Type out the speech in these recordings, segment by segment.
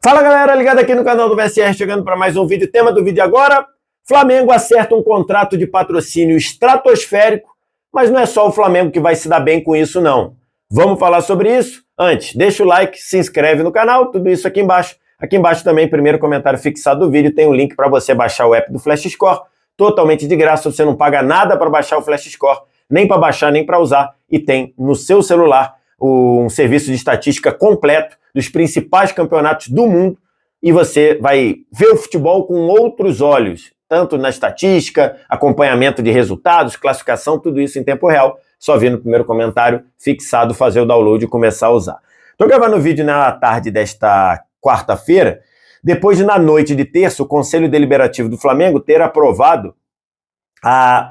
Fala galera, ligado aqui no canal do VSR, chegando para mais um vídeo. Tema do vídeo agora: Flamengo acerta um contrato de patrocínio estratosférico, mas não é só o Flamengo que vai se dar bem com isso não. Vamos falar sobre isso? Antes, deixa o like, se inscreve no canal, tudo isso aqui embaixo. Aqui embaixo também, primeiro comentário fixado do vídeo, tem um link para você baixar o app do Flash Score, totalmente de graça, você não paga nada para baixar o Flash Score, nem para baixar, nem para usar, e tem no seu celular um serviço de estatística completo dos principais campeonatos do mundo, e você vai ver o futebol com outros olhos, tanto na estatística, acompanhamento de resultados, classificação, tudo isso em tempo real. Só vir no primeiro comentário fixado, fazer o download e começar a usar. Estou gravando o vídeo na tarde desta quarta-feira, depois de na noite de terça o Conselho Deliberativo do Flamengo ter aprovado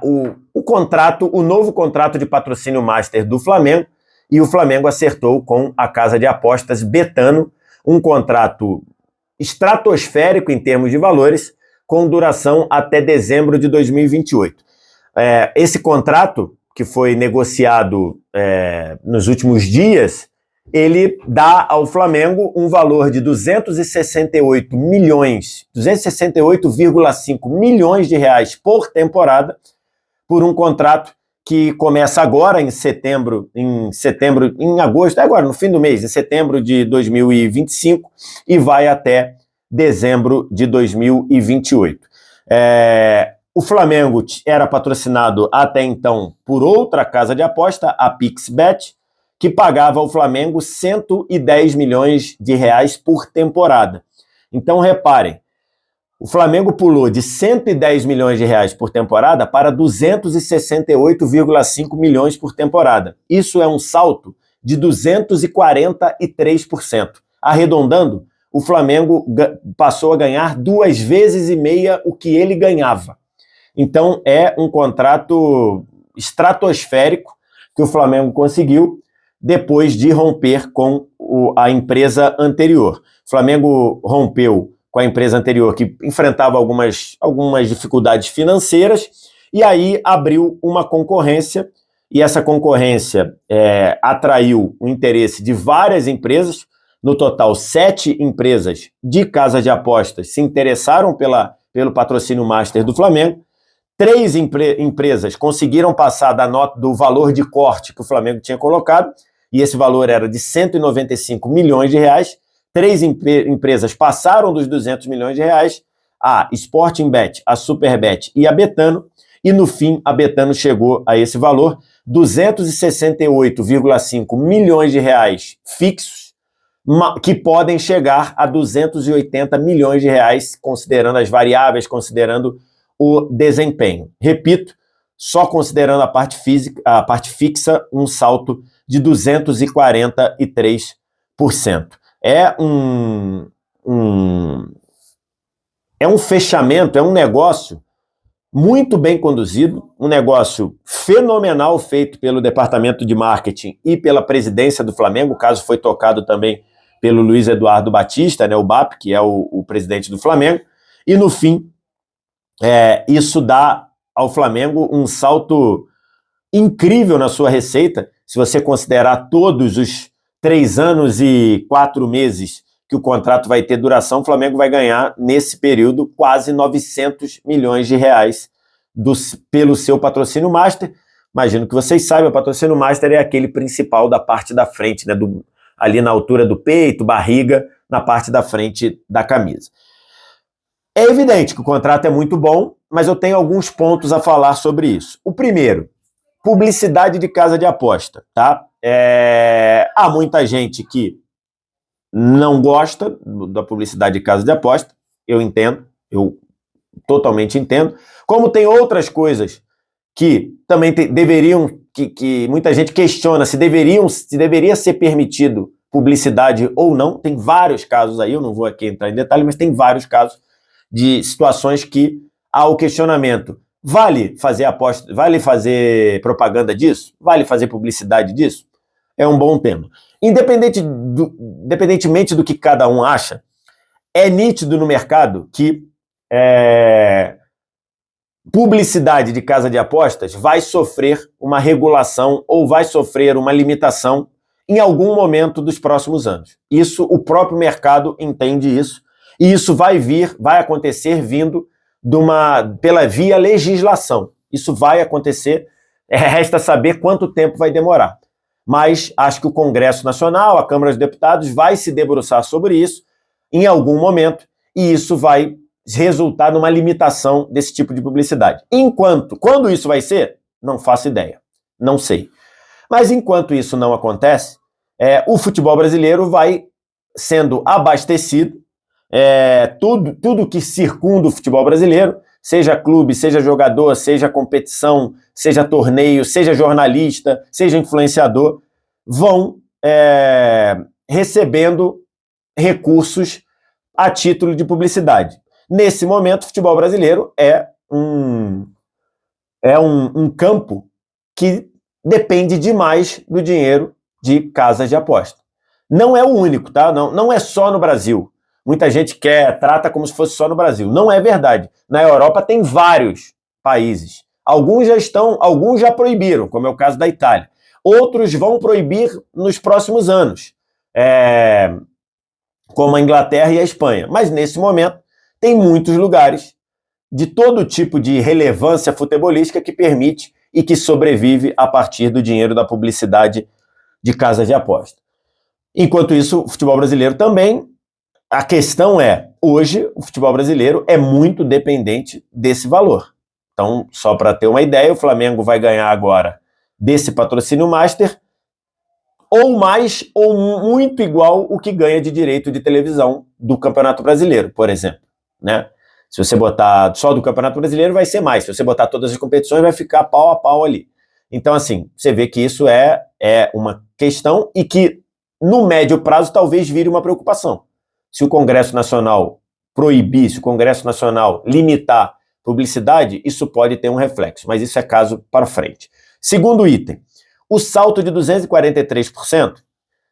o novo contrato de patrocínio master do Flamengo, e o Flamengo acertou com a casa de apostas Betano um contrato estratosférico em termos de valores, com duração até dezembro de 2028. Esse contrato, que foi negociado nos últimos dias, ele dá ao Flamengo um valor de 268,5 milhões de reais por temporada, por um contrato que começa agora em agosto, agora no fim do mês, em setembro de 2025, e vai até dezembro de 2028. O Flamengo era patrocinado até então por outra casa de aposta, a PixBet, que pagava ao Flamengo 110 milhões de reais por temporada. Então, reparem, o Flamengo pulou de 110 milhões de reais por temporada para 268,5 milhões por temporada. Isso é um salto de 243%. Arredondando, o Flamengo passou a ganhar 2,5 vezes o que ele ganhava. Então, é um contrato estratosférico que o Flamengo conseguiu depois de romper com a empresa anterior. O Flamengo rompeu com a empresa anterior, que enfrentava algumas dificuldades financeiras, e aí abriu uma concorrência, e essa concorrência atraiu o interesse de várias empresas. No total, 7 empresas de casas de apostas se interessaram pelo patrocínio master do Flamengo. 3 empresas conseguiram passar do valor de corte que o Flamengo tinha colocado, e esse valor era de 195 milhões de reais. 3 empresas passaram dos 200 milhões de reais, a Sportingbet, a Superbet e a Betano, e no fim a Betano chegou a esse valor, 268,5 milhões de reais fixos, que podem chegar a 280 milhões de reais, considerando as variáveis, considerando o desempenho. Repito, só considerando a parte fixa, um salto de 243%. É um fechamento, é um negócio muito bem conduzido, um negócio fenomenal feito pelo departamento de marketing e pela presidência do Flamengo. O caso foi tocado também pelo Luiz Eduardo Batista, o BAP, que é o presidente do Flamengo, e no fim, isso dá ao Flamengo um salto incrível na sua receita. Se você considerar todos os 3 anos e 4 meses que o contrato vai ter duração, o Flamengo vai ganhar, nesse período, quase 900 milhões de reais pelo seu patrocínio master. Imagino que vocês saibam, o patrocínio master é aquele principal da parte da frente, ali na altura do peito, barriga, na parte da frente da camisa. É evidente que o contrato é muito bom, mas eu tenho alguns pontos a falar sobre isso. O primeiro, publicidade de casa de aposta, tá? Há muita gente que não gosta da publicidade de casa de aposta, eu entendo, eu totalmente entendo, como tem outras coisas que também deveriam, que muita gente questiona se deveria ser permitido publicidade ou não. Tem vários casos aí, eu não vou aqui entrar em detalhe, mas tem vários casos de situações que há o questionamento: vale fazer aposta, vale fazer propaganda disso? Vale fazer publicidade disso? É um bom tema. Independentemente do que cada um acha, é nítido no mercado que publicidade de casa de apostas vai sofrer uma regulação ou vai sofrer uma limitação em algum momento dos próximos anos. Isso, o próprio mercado entende isso, e isso vai acontecer vindo pela via legislação. Isso vai acontecer, resta saber quanto tempo vai demorar. Mas acho que o Congresso Nacional, a Câmara dos Deputados, vai se debruçar sobre isso em algum momento, e isso vai resultar numa limitação desse tipo de publicidade. Quando isso vai ser, não faço ideia, não sei. Mas enquanto isso não acontece, o futebol brasileiro vai sendo abastecido, tudo que circunda o futebol brasileiro, seja clube, seja jogador, seja competição, seja torneio, seja jornalista, seja influenciador, vão recebendo recursos a título de publicidade. Nesse momento, o futebol brasileiro é um campo que depende demais do dinheiro de casas de aposta. Não é o único, tá? Não é só no Brasil. Muita gente trata como se fosse só no Brasil. Não é verdade. Na Europa tem vários países. Alguns já proibiram, como é o caso da Itália. Outros vão proibir nos próximos anos, como a Inglaterra e a Espanha. Mas nesse momento tem muitos lugares de todo tipo de relevância futebolística que permite e que sobrevive a partir do dinheiro da publicidade de casas de aposta. Enquanto isso, o futebol brasileiro também, a questão hoje o futebol brasileiro é muito dependente desse valor. Então, só para ter uma ideia, o Flamengo vai ganhar agora desse patrocínio master ou mais ou muito igual o que ganha de direito de televisão do Campeonato Brasileiro, por exemplo, né? Se você botar só do Campeonato Brasileiro, vai ser mais. Se você botar todas as competições, vai ficar pau a pau ali. Então, assim, você vê que isso é uma questão e que, no médio prazo, talvez vire uma preocupação. Se o Congresso Nacional proibir, se o Congresso Nacional limitar publicidade, isso pode ter um reflexo, mas isso é caso para frente. Segundo item, o salto de 243%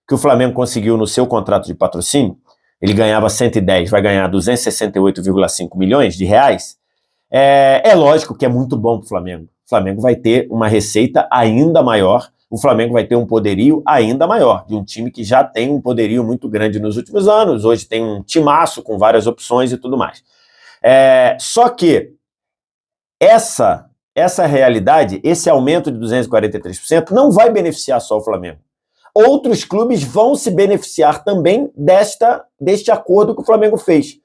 que o Flamengo conseguiu no seu contrato de patrocínio, ele ganhava 110, vai ganhar 268,5 milhões de reais, é lógico que é muito bom para o Flamengo. O Flamengo vai ter uma receita ainda maior, o Flamengo vai ter um poderio ainda maior, de um time que já tem um poderio muito grande nos últimos anos, hoje tem um timaço com várias opções e tudo mais. Só que essa realidade, esse aumento de 243%, não vai beneficiar só o Flamengo. Outros clubes vão se beneficiar também deste acordo que o Flamengo fez.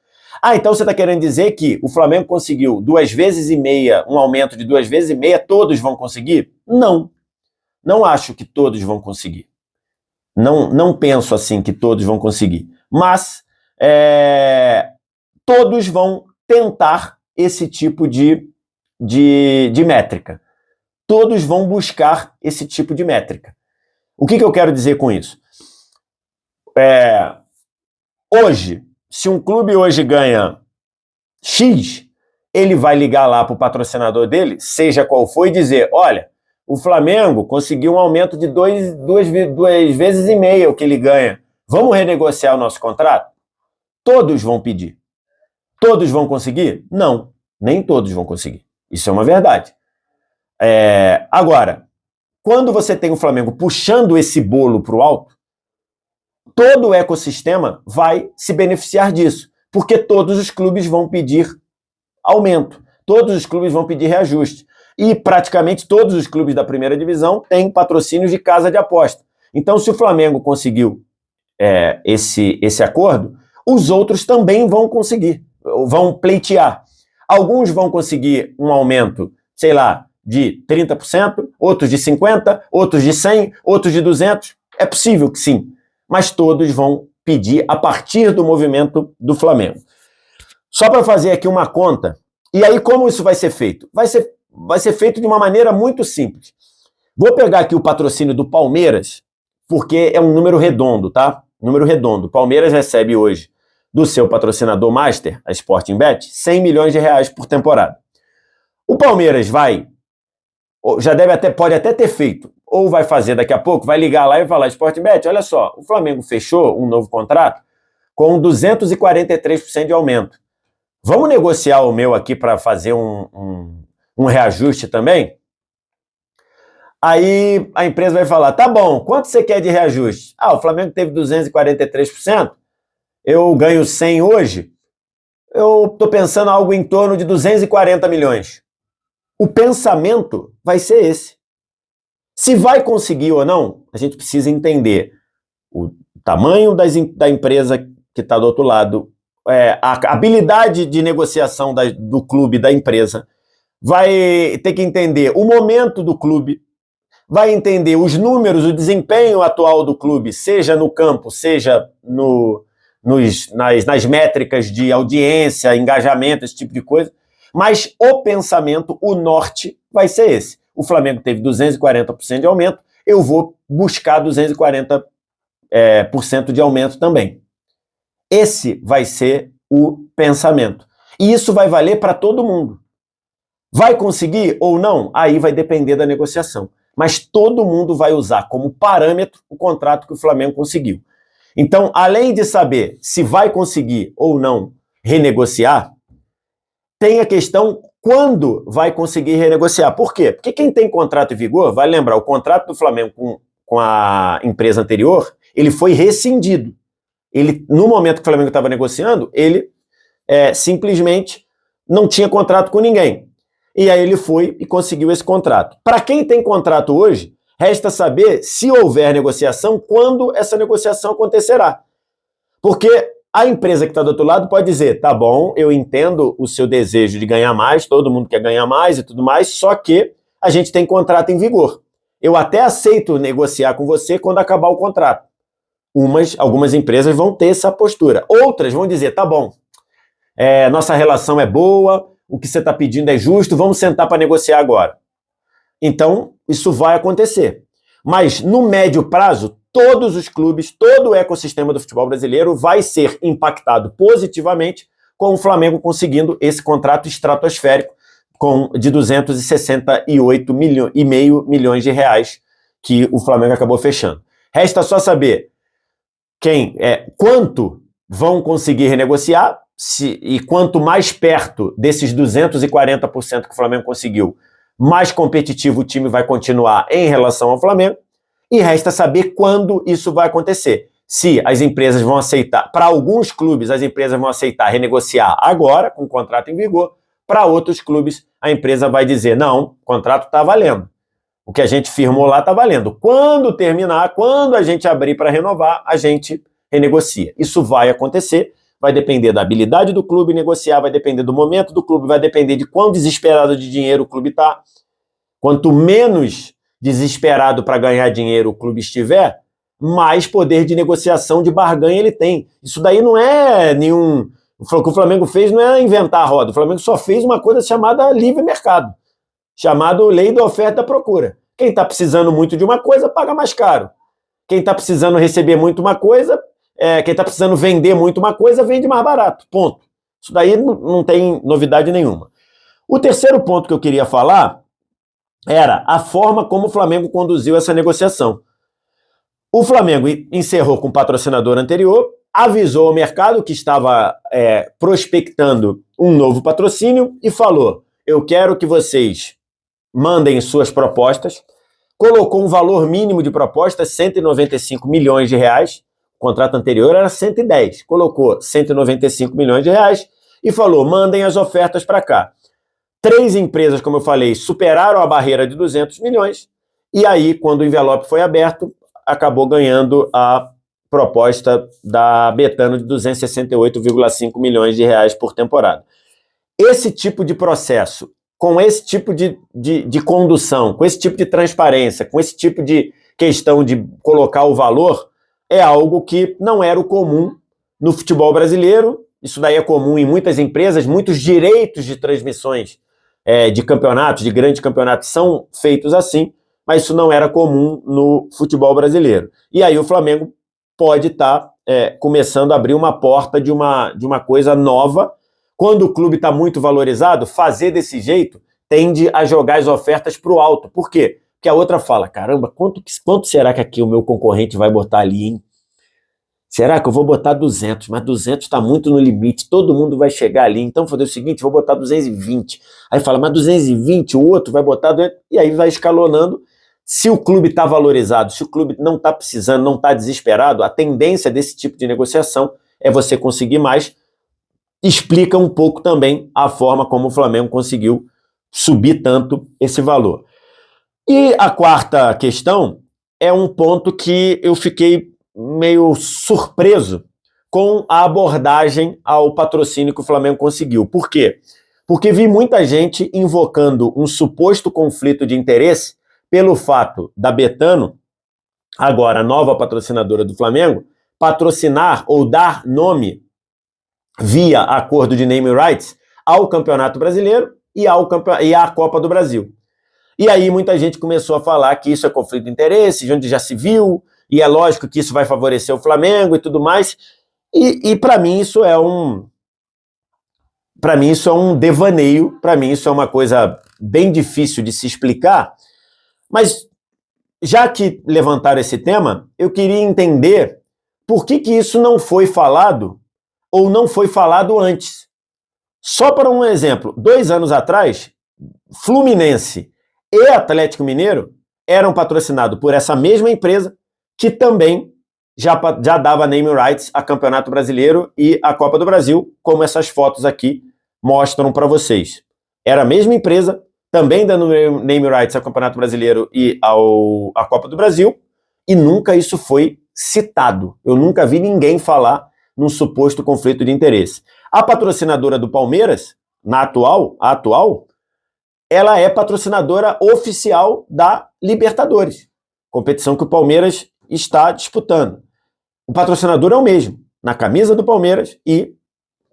Então você está querendo dizer que o Flamengo conseguiu 2,5 vezes, um aumento de 2,5 vezes, todos vão conseguir? Não. Não acho que todos vão conseguir. Não penso assim que todos vão conseguir. Mas todos vão tentar esse tipo de métrica. Todos vão buscar esse tipo de métrica. O que eu quero dizer com isso? Hoje, se um clube hoje ganha X, ele vai ligar lá para o patrocinador dele, seja qual for, e dizer, olha, o Flamengo conseguiu um aumento de 2,5 vezes o que ele ganha. Vamos renegociar o nosso contrato? Todos vão pedir. Todos vão conseguir? Não, nem todos vão conseguir. Isso é uma verdade. Agora, quando você tem o Flamengo puxando esse bolo para o alto, todo o ecossistema vai se beneficiar disso, porque todos os clubes vão pedir aumento, todos os clubes vão pedir reajuste. E praticamente todos os clubes da primeira divisão têm patrocínios de casa de aposta. Então, se o Flamengo conseguiu esse acordo, os outros também vão conseguir, vão pleitear. Alguns vão conseguir um aumento, sei lá, de 30%, outros de 50%, outros de 100%, outros de 200%. É possível que sim, mas todos vão pedir a partir do movimento do Flamengo. Só para fazer aqui uma conta, e aí como isso vai ser feito? Vai ser feito de uma maneira muito simples. Vou pegar aqui o patrocínio do Palmeiras, porque é um número redondo, tá? Número redondo. O Palmeiras recebe hoje do seu patrocinador master, a Sportingbet, 100 milhões de reais por temporada. O Palmeiras pode até ter feito, ou vai fazer daqui a pouco, vai ligar lá e falar, Sportingbet, olha só, o Flamengo fechou um novo contrato com 243% de aumento. Vamos negociar o meu aqui para fazer um reajuste também? Aí a empresa vai falar, tá bom, quanto você quer de reajuste? Ah, o Flamengo teve 243%, eu ganho 100 hoje, eu estou pensando algo em torno de 240 milhões. O pensamento vai ser esse. Se vai conseguir ou não, a gente precisa entender o tamanho da empresa que está do outro lado, a habilidade de negociação do clube, da empresa, vai ter que entender o momento do clube, vai entender os números, o desempenho atual do clube, seja no campo, seja nas métricas de audiência, engajamento, esse tipo de coisa. Mas o pensamento, o norte, vai ser esse. O Flamengo teve 240% de aumento, eu vou buscar 240% de aumento também. Esse vai ser o pensamento. E isso vai valer para todo mundo. Vai conseguir ou não? Aí vai depender da negociação. Mas todo mundo vai usar como parâmetro o contrato que o Flamengo conseguiu. Então, além de saber se vai conseguir ou não renegociar, tem a questão quando vai conseguir renegociar. Por quê? Porque quem tem contrato em vigor, vai lembrar, o contrato do Flamengo com a empresa anterior, ele foi rescindido. No momento que o Flamengo estava negociando, ele simplesmente não tinha contrato com ninguém. E aí ele foi e conseguiu esse contrato. Para quem tem contrato hoje, resta saber, se houver negociação, quando essa negociação acontecerá. Porque a empresa que está do outro lado pode dizer, tá bom, eu entendo o seu desejo de ganhar mais, todo mundo quer ganhar mais e tudo mais, só que a gente tem contrato em vigor. Eu até aceito negociar com você quando acabar o contrato. Algumas empresas vão ter essa postura. Outras vão dizer, tá bom, nossa relação é boa, o que você está pedindo é justo, vamos sentar para negociar agora. Então, isso vai acontecer. Mas, no médio prazo, todos os clubes, todo o ecossistema do futebol brasileiro vai ser impactado positivamente com o Flamengo conseguindo esse contrato estratosférico de 268,5 milhões de reais que o Flamengo acabou fechando. Resta só saber quanto vão conseguir renegociar, e quanto mais perto desses 240% que o Flamengo conseguiu, mais competitivo o time vai continuar em relação ao Flamengo, e resta saber quando isso vai acontecer. Se as empresas vão aceitar, para alguns clubes as empresas vão aceitar renegociar agora, com o contrato em vigor, para outros clubes a empresa vai dizer, não, o contrato está valendo. O que a gente firmou lá está valendo. Quando terminar, quando a gente abrir para renovar, a gente renegocia. Isso vai acontecer, vai depender da habilidade do clube negociar, vai depender do momento do clube, vai depender de quão desesperado de dinheiro o clube está. Quanto menos desesperado para ganhar dinheiro o clube estiver, mais poder de negociação, de barganha ele tem. Isso daí não é nenhum... O que o Flamengo fez não é inventar a roda. O Flamengo só fez uma coisa chamada livre mercado, chamado lei da oferta e da procura. Quem está precisando muito de uma coisa, paga mais caro. Quem está precisando receber muito uma coisa, quem está precisando vender muito uma coisa, vende mais barato. Ponto. Isso daí não tem novidade nenhuma. O terceiro ponto que eu queria falar era a forma como o Flamengo conduziu essa negociação. O Flamengo encerrou com o patrocinador anterior, avisou ao mercado que estava prospectando um novo patrocínio e falou, eu quero que vocês mandem suas propostas, colocou um valor mínimo de propostas, 195 milhões de reais, o contrato anterior era 110, colocou 195 milhões de reais e falou, mandem as ofertas para cá. 3 empresas, como eu falei, superaram a barreira de 200 milhões e aí, quando o envelope foi aberto, acabou ganhando a proposta da Betano de 268,5 milhões de reais por temporada. Esse tipo de processo, com esse tipo de condução, com esse tipo de transparência, com esse tipo de questão de colocar o valor, é algo que não era o comum no futebol brasileiro. Isso daí é comum em muitas empresas, muitos direitos de transmissões de campeonatos, de grandes campeonatos, são feitos assim, mas isso não era comum no futebol brasileiro. E aí o Flamengo pode estar começando a abrir uma porta de uma coisa nova. Quando o clube está muito valorizado, fazer desse jeito tende a jogar as ofertas para o alto. Por quê? Porque a outra fala, caramba, quanto será que aqui o meu concorrente vai botar ali, hein? Será que eu vou botar 200? Mas 200 está muito no limite, todo mundo vai chegar ali, então vou fazer o seguinte, vou botar 220. Aí fala, mas 220, o outro vai botar 200, e aí vai escalonando, Se o clube está valorizado, se o clube não está precisando, não está desesperado, a tendência desse tipo de negociação é você conseguir mais. Explica um pouco também a forma como o Flamengo conseguiu subir tanto esse valor. E a quarta questão é um ponto que eu fiquei meio surpreso com a abordagem ao patrocínio que o Flamengo conseguiu. Por quê? Porque vi muita gente invocando um suposto conflito de interesse pelo fato da Betano, agora nova patrocinadora do Flamengo, patrocinar ou dar nome via acordo de naming rights ao Campeonato Brasileiro e à Copa do Brasil. E aí muita gente começou a falar que isso é conflito de interesse, onde já se viu, e é lógico que isso vai favorecer o Flamengo e tudo mais. E para mim isso é um devaneio, para mim isso é uma coisa bem difícil de se explicar, mas já que levantaram esse tema, eu queria entender por que isso não foi falado ou não foi falado antes. Só para um exemplo, 2 anos atrás, Fluminense e Atlético Mineiro eram patrocinados por essa mesma empresa que também já dava naming rights a Campeonato Brasileiro e a Copa do Brasil, como essas fotos aqui mostram para vocês. Era a mesma empresa, também dando naming rights ao Campeonato Brasileiro e à Copa do Brasil, e nunca isso foi citado. Eu nunca vi ninguém falar num suposto conflito de interesse. A patrocinadora do Palmeiras, a atual, ela é patrocinadora oficial da Libertadores, competição que o Palmeiras está disputando. O patrocinador é o mesmo, na camisa do Palmeiras, e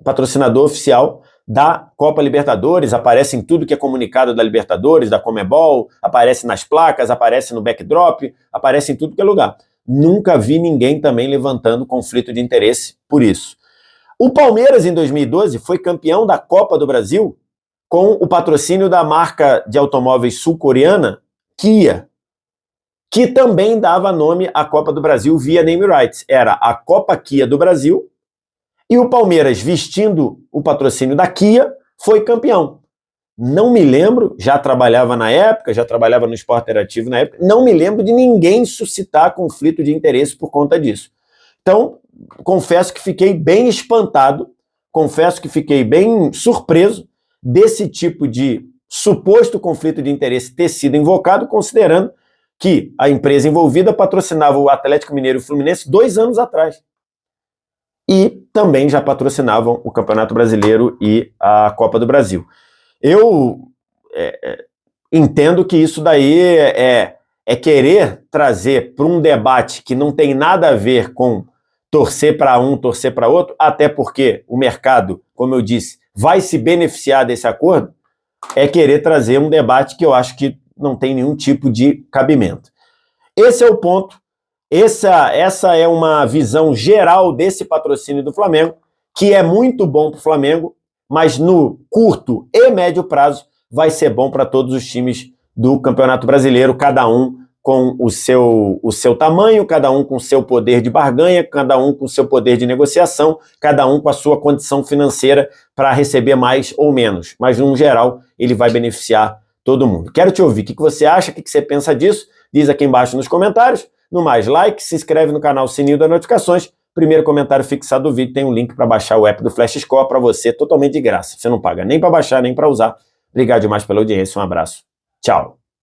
patrocinador oficial da Copa Libertadores, aparece em tudo que é comunicado da Libertadores, da Conmebol, aparece nas placas, aparece no backdrop, aparece em tudo que é lugar. Nunca vi ninguém também levantando conflito de interesse por isso. O Palmeiras, em 2012, foi campeão da Copa do Brasil com o patrocínio da marca de automóveis sul-coreana Kia, que também dava nome à Copa do Brasil via name rights. Era a Copa Kia do Brasil, e o Palmeiras, vestindo o patrocínio da Kia, foi campeão. Não me lembro, já trabalhava na época, já trabalhava no Esporte Interativo na época, não me lembro de ninguém suscitar conflito de interesse por conta disso. Então, confesso que fiquei bem espantado, confesso que fiquei bem surpreso desse tipo de suposto conflito de interesse ter sido invocado, considerando que a empresa envolvida patrocinava o Atlético Mineiro e o Fluminense 2 anos atrás. E também já patrocinavam o Campeonato Brasileiro e a Copa do Brasil. Eu entendo que isso daí é querer trazer para um debate que não tem nada a ver com torcer para um, torcer para outro, até porque o mercado, como eu disse, vai se beneficiar desse acordo, é querer trazer um debate que eu acho que não tem nenhum tipo de cabimento. Esse é o ponto. Essa é uma visão geral desse patrocínio do Flamengo, que é muito bom para o Flamengo, mas no curto e médio prazo vai ser bom para todos os times do Campeonato Brasileiro, cada um com o seu tamanho, cada um com o seu poder de barganha, cada um com o seu poder de negociação, cada um com a sua condição financeira para receber mais ou menos. Mas, no geral, ele vai beneficiar todo mundo. Quero te ouvir. O que você acha? O que você pensa disso? Diz aqui embaixo nos comentários. No mais, like, se inscreve no canal, sininho das notificações. Primeiro comentário fixado do vídeo tem um link para baixar o app do Flash Score para você, totalmente de graça. Você não paga nem para baixar, nem para usar. Obrigado demais pela audiência. Um abraço. Tchau.